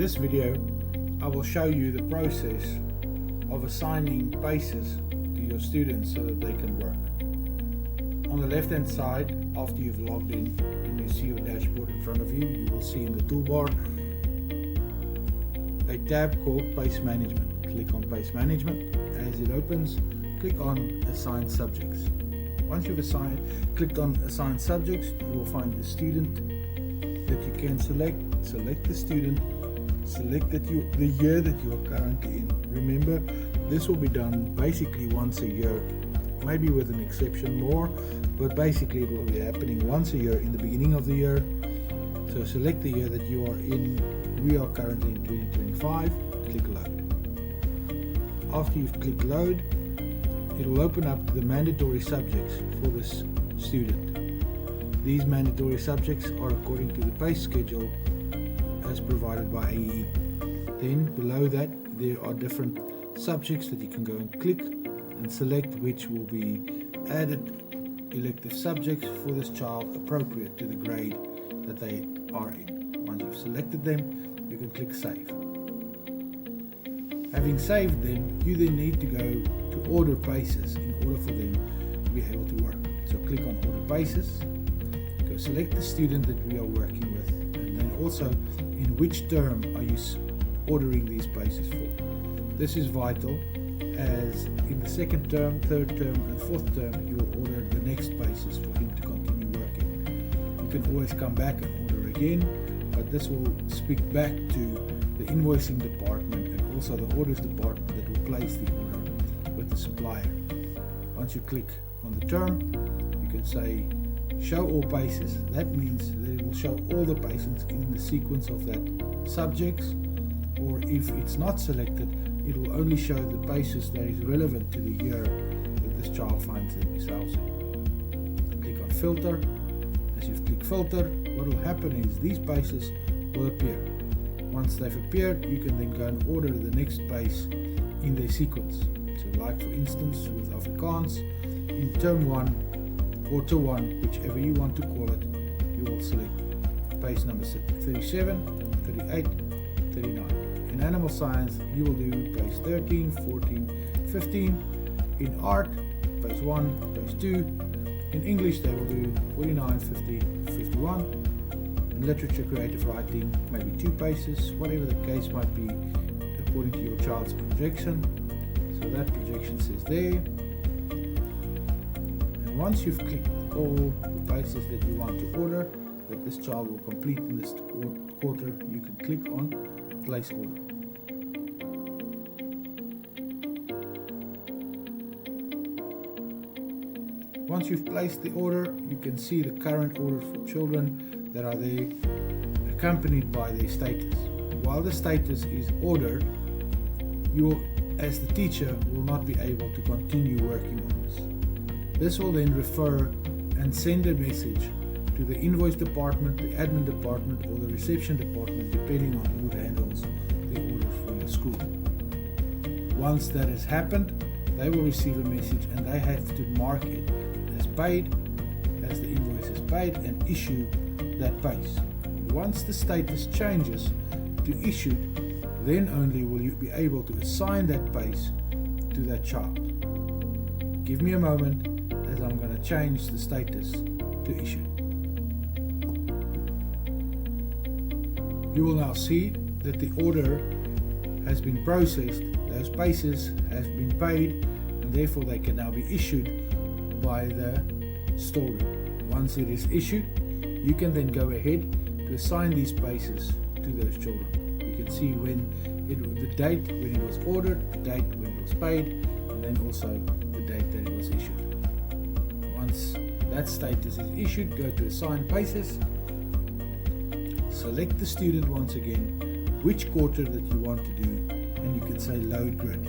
this video, I will show you the process of assigning bases to your students so that they can work. On the left hand side, after you've logged in and you see your dashboard in front of you, you will see in the toolbar a tab called Base Management. Click on Base Management. As it opens, click on Assign Subjects. Once you've clicked on Assign Subjects, you will find the student that you can select. Select the student, select the year that you are currently in. Remember, this will be done basically once a year, maybe with an exception more, but basically it will be happening once a year in the beginning of the year. So select the year that you are in. We are currently in 2025. Click Load. After you've clicked Load, it will open up the mandatory subjects for this student. These mandatory subjects are according to the PACE schedule as provided by AE. Then below that there are different subjects that you can go and click and select which will be added elective subjects for this child appropriate to the grade that they are in. Once you've selected them, you can click Save. Having saved them, you then need to go to order bases in order for them to be able to work. So click on Order Bases, go select the student that we are working with, and then also in which term are you ordering these bases for. This is vital, as in the second term, third term and fourth term you will order the next bases for him to continue working. You can always come back and order again, but this will speak back to the invoicing department and also the orders department that will place the order with the supplier. Once you click on the term, you can say show all bases. That means that it will show all the bases in the sequence of that subjects, or if it's not selected, it will only show the bases that is relevant to the year that this child finds themselves in. Click on Filter. As you've clicked Filter, what will happen is these bases will appear. Once they've appeared, you can then go and order the next base in their sequence. So like for instance with Afrikaans, in term 1, quarter 1, whichever you want to call it, you will select base number 37, 38, 39. In animal science, you will do base 13, 14, 15. In art, base 1, base 2. In English, they will do 49, 50, 51. In literature, creative writing, maybe 2 bases, whatever the case might be, according to your child's projection. So that projection says there. And once you've clicked all the bases that you want to order, that this child will complete in this quarter, you can click on Place Order. Once you've placed the order, you can see the current orders for children that are there, accompanied by their status. While the status is ordered, you will, as the teacher, will not be able to continue working on this. This will then refer and send a message to the invoice department, the admin department, or the reception department, depending on who handles the orders for your school. Once that has happened, they will receive a message and they have to mark it as paid, as the invoice is paid, and issue that base. Once the status changes to issued, then only will you be able to assign that base to that child. Give me a moment as I'm going to change the status to issued. You will now see that the order has been processed, those bases have been paid, and therefore they can now be issued by the storeroom. Once it is issued, you can then go ahead to assign these bases to those children. You can see the date when it was ordered, the date when it was paid, and then also the date that it was issued. Once that status is issued, go to Assign Bases, select the student once again, which quarter that you want to do, and you can say Load Grid.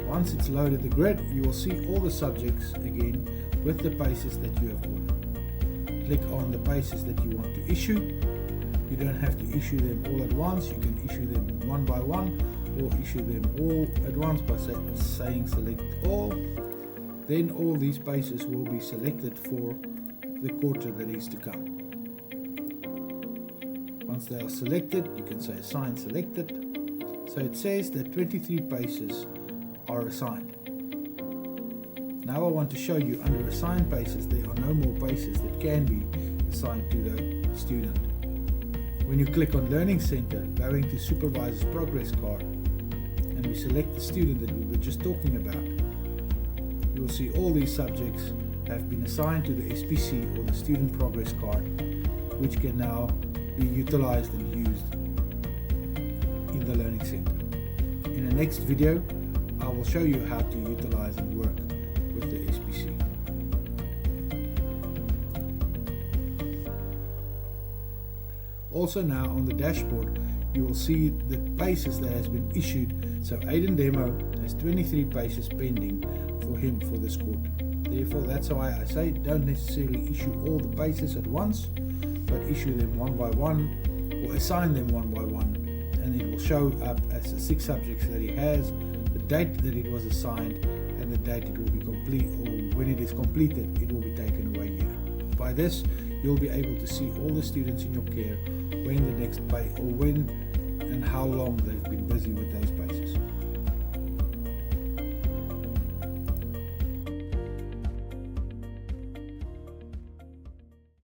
Once it's loaded the grid, you will see all the subjects again with the bases that you have ordered. Click on the bases that you want to issue. You don't have to issue them all at once. You can issue them one by one, or issue them all at once by saying Select All. Then all these bases will be selected for the quarter that is to come. Once they are selected, you can say assign selected. So it says that 23 paces are assigned. Now I want to show you under assigned paces there are no more paces that can be assigned to the student. When you click on Learning Center, going to Supervisor's Progress Card, and we select the student that we were just talking about, you will see all these subjects have been assigned to the SPC or the Student Progress Card, which can now be utilized and used in the Learning Center. In the next video, I will show you how to utilize and work with the SPC. Also now on the dashboard, you will see the paces that has been issued. So Aiden Demo has 23 paces pending for him for this quarter. Therefore, that's why I say don't necessarily issue all the paces at once, but issue them one by one or assign them one by one, and it will show up as the 6 subjects that he has, the date that it was assigned, and the date it will be complete, or when it is completed it will be taken away here. By this you'll be able to see all the students in your care, when the next pay, or when and how long they've been busy with those